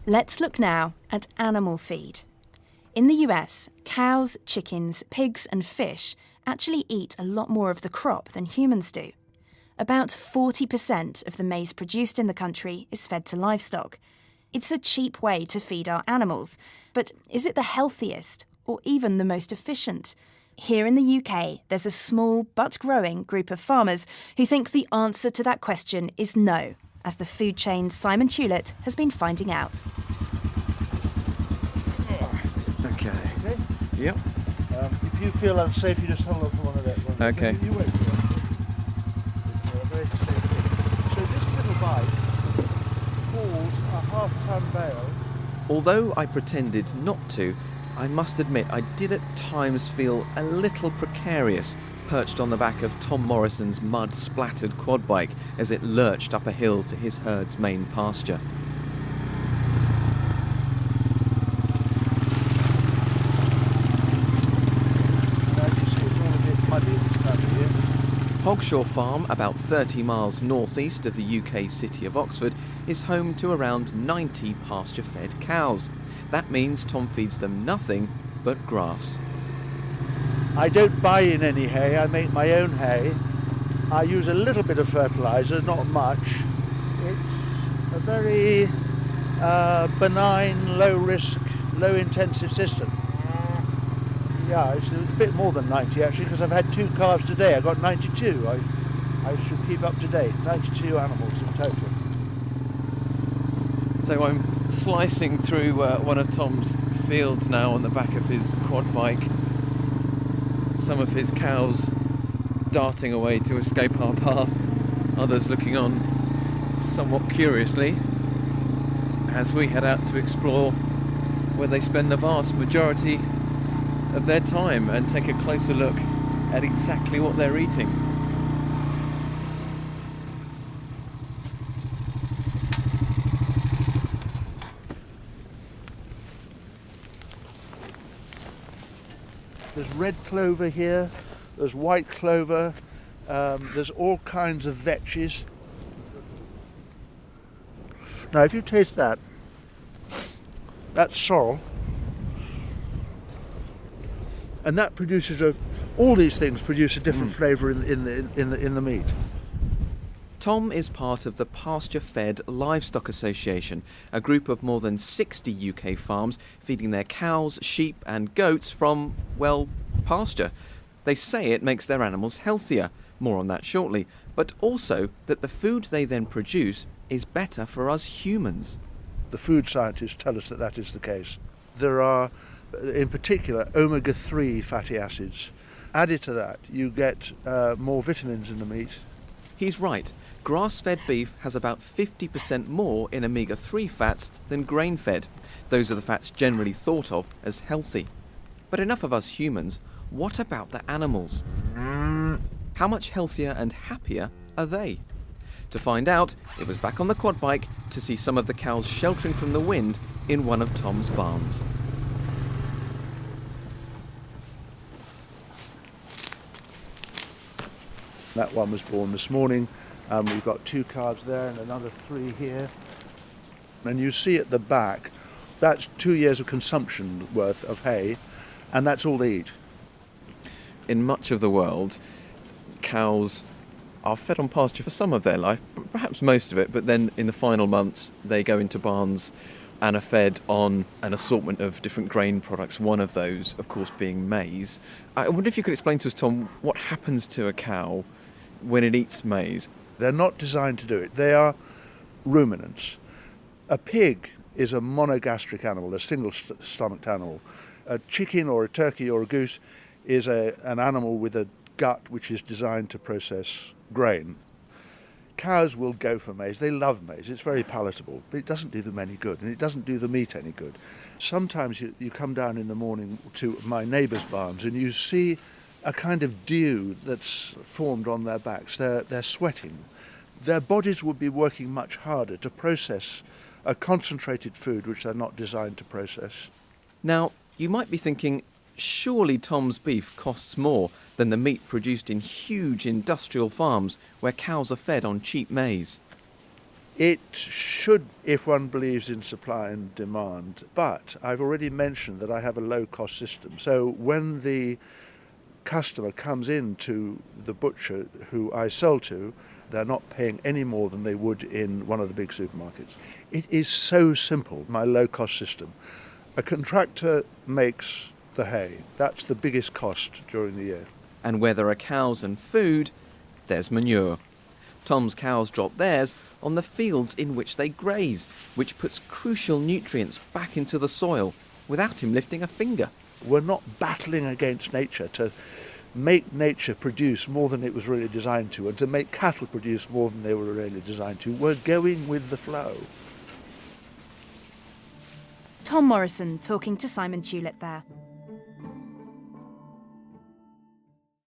Let's look now at animal feed. In the US, cows, chickens, pigs and fish actually eat a lot more of the crop than humans do. About 40% of the maize produced in the country is fed to livestock. It's a cheap way to feed our animals, but is it the healthiest or even the most efficient? Here in the UK, there's a small but growing group of farmers who think the answer to that question is no, as the food chain's Simon Tulett has been finding out. Okay. Okay? Yep. If you feel unsafe, you just hold on to one of that one. Okay. You wait for it. It's a very safe thing. So this little bike pulls a half-ton bale. Although I pretended not to, I must admit I did at times feel a little precarious perched on the back of Tom Morrison's mud-splattered quad bike as it lurched up a hill to his herd's main pasture. Hogshaw Farm, about 30 miles northeast of the UK city of Oxford, is home to around 90 pasture-fed cows. That means Tom feeds them nothing but grass. I don't buy in any hay, I make my own hay. I use a little bit of fertiliser, not much. It's a very benign, low-risk, low-intensive system. Yeah, it's a bit more than 90 actually, because I've had 2 calves today. I got 92. I should keep up to date. 92 animals in total. So I'm slicing through one of Tom's fields now on the back of his quad bike. Some of his cows darting away to escape our path, others looking on somewhat curiously as we head out to explore where they spend the vast majority of their time and take a closer look at exactly what they're eating. There's red clover here, there's white clover, there's all kinds of vetches. Now if you taste that, that's sorrel. And that produces all these things produce a different flavour in the meat. Tom is part of the Pasture-fed Livestock Association, a group of more than 60 UK farms feeding their cows, sheep and goats from, well, pasture. They say it makes their animals healthier, more on that shortly, but also that the food they then produce is better for us humans. The food scientists tell us that that is the case. There are, in particular, omega-3 fatty acids. Added to that, you get more vitamins in the meat. He's right. Grass-fed beef has about 50% more in omega-3 fats than grain-fed. Those are the fats generally thought of as healthy. But enough of us humans. What about the animals? How much healthier and happier are they? To find out, it was back on the quad bike to see some of the cows sheltering from the wind in one of Tom's barns. That one was born this morning. We've got 2 calves there and another 3 here. And you see at the back, that's 2 years of consumption worth of hay, and that's all they eat. In much of the world, cows are fed on pasture for some of their life, perhaps most of it, but then in the final months they go into barns and are fed on an assortment of different grain products, one of those, of course, being maize. I wonder if you could explain to us, Tom, what happens to a cow when it eats maize? They're not designed to do it. They are ruminants. A pig is a monogastric animal, a single-stomached animal. A chicken or a turkey or a goose is an animal with a gut which is designed to process grain. Cows will go for maize. They love maize. It's very palatable, but it doesn't do them any good, and it doesn't do the meat any good. Sometimes you come down in the morning to my neighbours' barns and you see a kind of dew that's formed on their backs. They're sweating. Their bodies would be working much harder to process a concentrated food which they're not designed to process. Now, you might be thinking, surely Tom's beef costs more than the meat produced in huge industrial farms where cows are fed on cheap maize. It should, if one believes in supply and demand, but I've already mentioned that I have a low-cost system. So when the customer comes in to the butcher who I sell to, they're not paying any more than they would in one of the big supermarkets. It is so simple, my low-cost system. A contractor makes the hay. That's the biggest cost during the year. And where there are cows and food, there's manure. Tom's cows drop theirs on the fields in which they graze, which puts crucial nutrients back into the soil without him lifting a finger. We're not battling against nature to make nature produce more than it was really designed to, and to make cattle produce more than they were really designed to. We're going with the flow. Tom Morrison talking to Simon Tulip there.